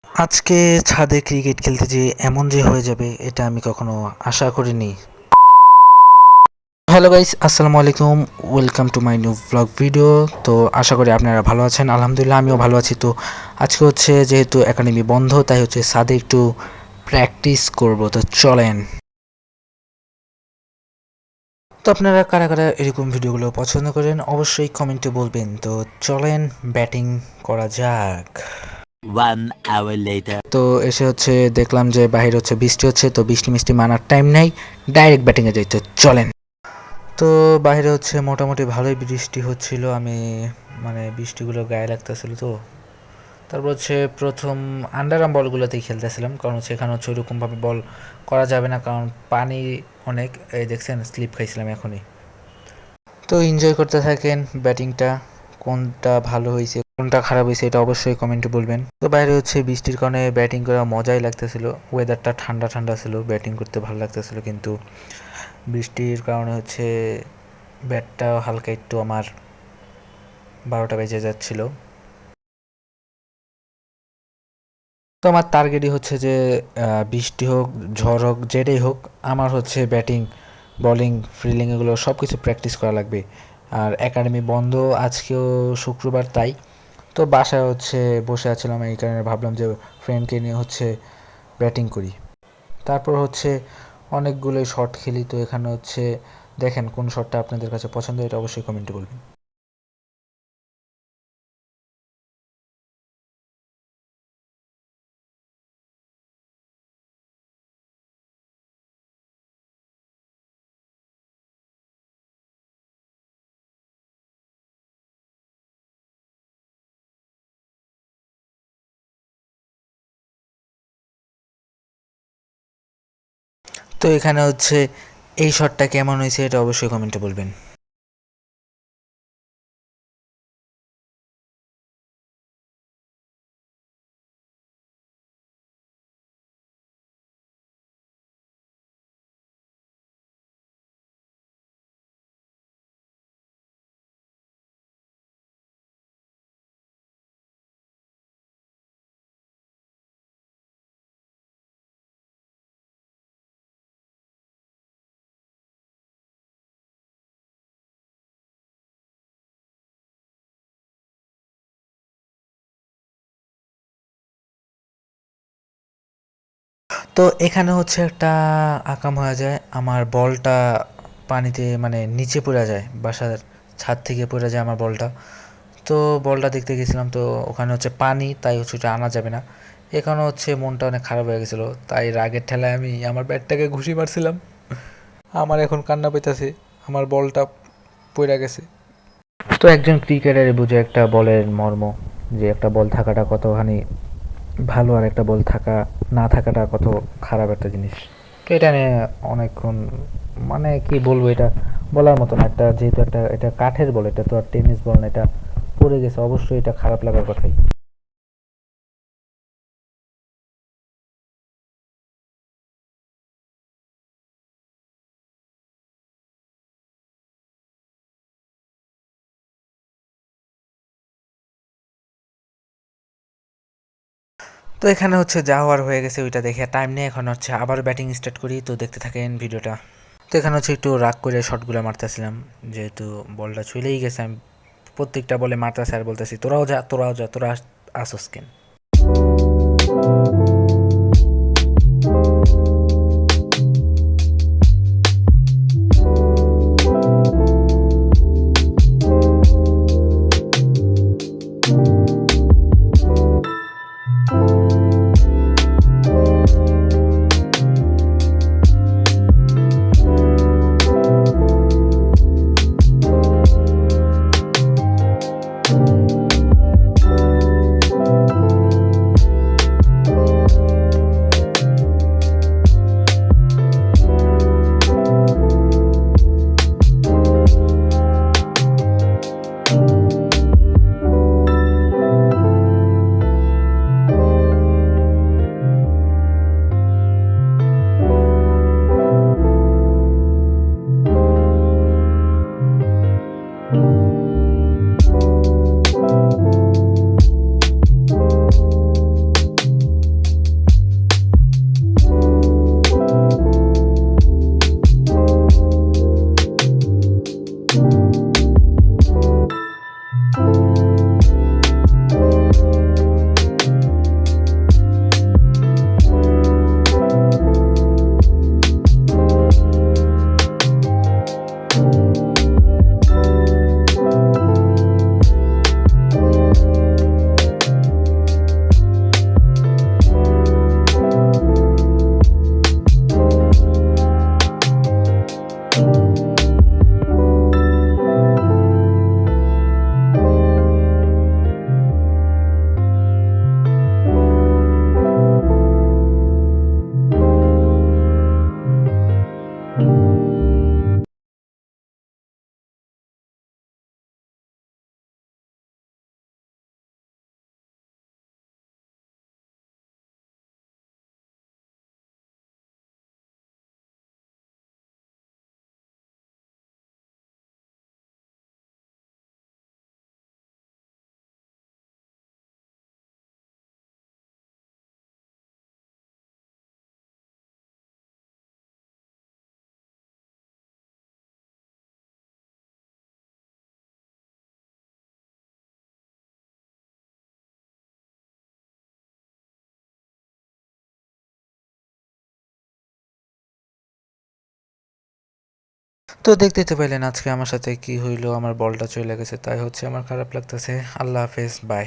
আজকে ছাদে ক্রিকেট খেলতে যেয়ে এমন যে হয়ে যাবে এটা আমি কখনো আশা করিনি। হ্যালো গাইস, আসসালামু আলাইকুম। Welcome to my new blog video. তো আশা করি আপনারা ভালো আছেন। আলহামদুলিল্লাহ আমিও ভালো আছি। তো আজকে হচ্ছে যেহেতু একাডেমি বন্ধ, তাই হচ্ছে ছাদে একটু প্র্যাকটিস করব। তো চলেন। তো আপনারা কারা কারা এরকম ভিডিওগুলো পছন্দ করেন অবশ্যই কমেন্টে বলবেন। তো চলেন ব্যাটিং করা যাক। 1 hour later. তো এসে হচ্ছে দেখলাম যে বাইরে হচ্ছে বৃষ্টি হচ্ছে, তো বৃষ্টি মিষ্টি মানার টাইম নাই, ডাইরেক্ট ব্যাটিংয়ে যাই। তো চলেন। তো বাইরে হচ্ছে মোটামুটি ভালোই বৃষ্টি হচ্ছিল, আমি মানে বৃষ্টিগুলো গায়ে লাগতেছিল। তো তারপর হচ্ছে প্রথম আন্ডারআর্ম বলগুলোতেই খেলতেছিলাম, কারণ হচ্ছে এখানে হচ্ছে ওইরকমভাবে বল করা যাবে না, কারণ পানি অনেক। এই দেখছেন স্লিপ খাইছিলাম এখনই। তো এনজয় করতে থাকেন ব্যাটিংটা। কোনটা ভালো হয়েছে কোনটা খারাপ হয়েছে এটা অবশ্যই কমেন্টে বলবেন। তো বাইরে হচ্ছে বৃষ্টির কারণে ব্যাটিং করা মজাই লাগতেছিল, ওয়েদারটা ঠান্ডা ঠান্ডা ছিল, ব্যাটিং করতে ভালো লাগতেছিল। কিন্তু বৃষ্টির কারণে হচ্ছে ব্যাটটা হালকা একটু আমার 12টা বেজে যাচ্ছিল। তো আমার টার্গেটই হচ্ছে যে বৃষ্টি হোক ঝড় হোক যেটাই হোক, আমার হচ্ছে ব্যাটিং বলিং ফিল্ডিং এগুলো সব কিছু প্র্যাকটিস করা লাগবে। আর একাডেমি বন্ধ আজকেও শুক্রবার, তাই তো বাসায় হচ্ছে বসে আছিলাম, এই কারণে ভাবলাম যে ফ্রেন্ডকে নিয়ে হচ্ছে ব্যাটিং করি। তারপর হচ্ছে অনেকগুলোই শট খেলি। তো এখানে হচ্ছে দেখেন কোন শটটা আপনাদের কাছে পছন্দ, এটা অবশ্যই কমেন্টে বলবেন। তো এখানে হচ্ছে এই শটটা কেমন হয়েছে এটা অবশ্যই কমেন্টে বলবেন। তো এখানে হচ্ছে একটা আকাম হয়ে যায়, আমার বলটা পানিতে মানে নিচে পড়ে যায়, বাসার ছাদ থেকে পড়ে যায় আমার বলটা। তো বলটা দেখতে গেছিলাম, তো ওখানে হচ্ছে পানি, তাই হচ্ছে ওটা আনা যাবে না। এখানে হচ্ছে মনটা অনেক খারাপ হয়ে গেছিলো, তাই রাগের ঠেলায় আমি আমার ব্যাটটাকে ঘুষি মারছিলাম। আমার এখন কান্না পেতেছে, আমার বলটা পড়ে গেছে। তো একজন ক্রিকেটারে বুঝে একটা বলের মর্ম, যে একটা বল থাকাটা কতখানি ভালো আর একটা বল থাকা না থাকাটা কত খারাপ একটা জিনিস। তো এটা নিয়ে অনেকক্ষণ মানে কি বলবো, এটা বলার মতো না। একটা যেহেতু একটা এটা কাঠের বল, এটা তো আর টেনিস বল না, এটা পড়ে গেছে, অবশ্যই এটা খারাপ লাগার কথাই। তো এখানে হচ্ছে যা হওয়ার হয়ে গেছে, ওইটা দেখে টাইম নেই, এখন হচ্ছে আবার ব্যাটিং স্টার্ট করি। তো দেখতে থাকেন ভিডিওটা। তো এখানে হচ্ছে একটু রাগ করে শটগুলো মারতেছিলাম, যেহেতু বলটা চলেই গেছে। আমি প্রত্যেকটা বলে মারতেছি আর বলতেছি তোরাও যা তোরাও যা, তোরা আসস কেন। তো দেখতেই তো পাইলেন আজকে আমার সাথে কি হইলো, আমার বলটা চলে গেছে, তাই হচ্ছে আমার খারাপ লাগতেছে। আল্লাহ হাফেজ, বাই।